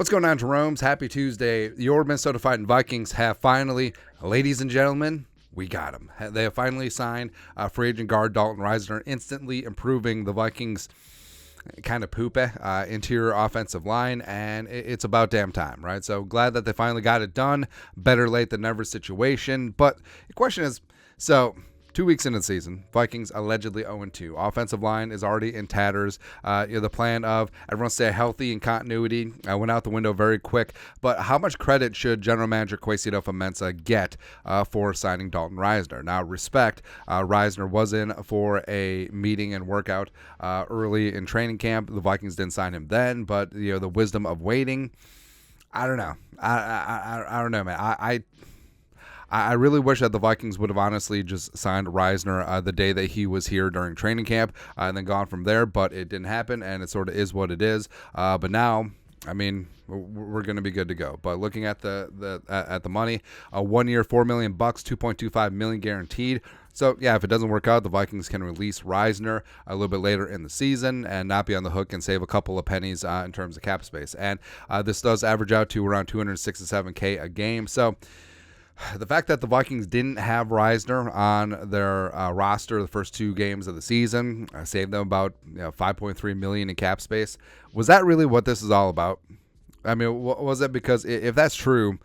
What's going on, Jerome's? Happy Tuesday. Your Minnesota Vikings have finally, ladies and gentlemen, we got them. They have finally signed free agent guard Dalton Risner, instantly improving the Vikings' kind of poop interior offensive line, and it's about damn time, right? So glad that they finally got it done. Better late than never situation. But the question is, so 2 weeks into the season, Vikings allegedly 0-2. Offensive line is already in tatters. The plan of everyone stay healthy and continuity went out the window very quick. But how much credit should General Manager Kwesi Adofo-Mensah get for signing Dalton Risner? Now, respect, Risner was in for a meeting and workout early in training camp. The Vikings didn't sign him then, but the wisdom of waiting, I don't know. I don't know, man. I really wish that the Vikings would have honestly just signed Risner the day that he was here during training camp and then gone from there, but it didn't happen, and it sort of is what it is. But now, I mean, we're going to be good to go. But looking at the money, 1 year, $4 million, $2.25 million guaranteed. So, yeah, if it doesn't work out, the Vikings can release Risner a little bit later in the season and not be on the hook and save a couple of pennies in terms of cap space. And this does average out to around $267K a game. So the fact that the Vikings didn't have Risner on their roster the first 2 games of the season saved them about $5.3 million in cap space. Was that really what this is all about? I mean, was it? Because if that's true,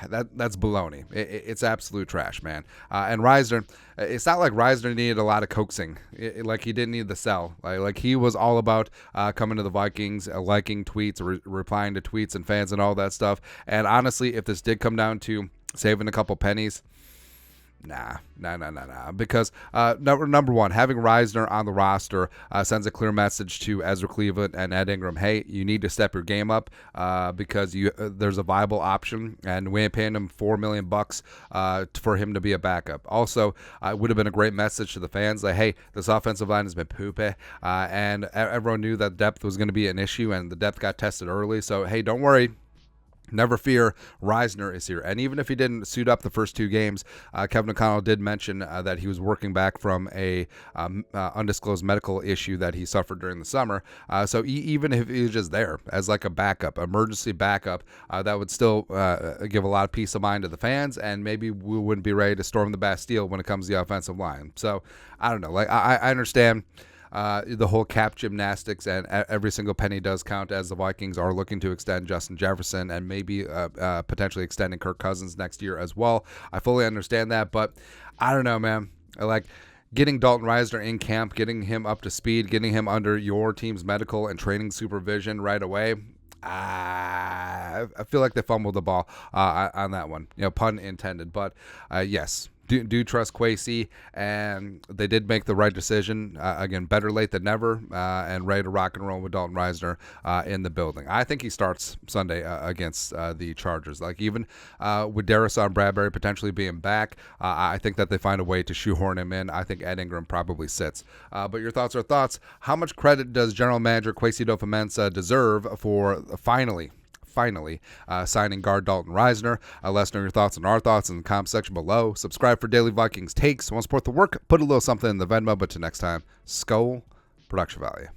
that's baloney. It's absolute trash, man. And Risner, it's not like Risner needed a lot of coaxing. Like he didn't need the sell. Like he was all about coming to the Vikings, liking tweets, replying to tweets and fans and all that stuff. And honestly, if this did come down to saving a couple pennies, nah. Because number one, having Risner on the roster sends a clear message to Ezra Cleveland and Ed Ingram. Hey, you need to step your game up because there's a viable option, and we ain't paying him $4 million for him to be a backup. Also, it would have been a great message to the fans that hey, this offensive line has been poopy, and everyone knew that depth was going to be an issue, and the depth got tested early. So hey, don't worry. Never fear, Risner is here. And even if he didn't suit up the first 2 games, Kevin O'Connell did mention that he was working back from a undisclosed medical issue that he suffered during the summer. So even if he was just there as like a backup, emergency backup, that would still give a lot of peace of mind to the fans, and maybe we wouldn't be ready to storm the Bastille when it comes to the offensive line. So I don't know. Like I understand the whole cap gymnastics, and every single penny does count as the Vikings are looking to extend Justin Jefferson and maybe potentially extending Kirk Cousins next year as well. I fully understand that, but I don't know, man. Like getting Dalton Risner in camp, getting him up to speed, getting him under your team's medical and training supervision right away, I feel like they fumbled the ball on that one, pun intended. But yes, do trust Kwesi, and they did make the right decision. Again, better late than never, and ready to rock and roll with Dalton Risner in the building. I think he starts Sunday against the Chargers. Like even with Darrison Bradbury potentially being back, I think that they find a way to shoehorn him in. I think Ed Ingram probably sits. But your thoughts are thoughts. How much credit does General Manager Kwesi Adofo-Mensah deserve for finally signing guard Dalton Risner? Let us know your thoughts and our thoughts in the comment section below. Subscribe for daily Vikings takes. Want to support the work? Put a little something in the Venmo. But till next time, Skull Production Value.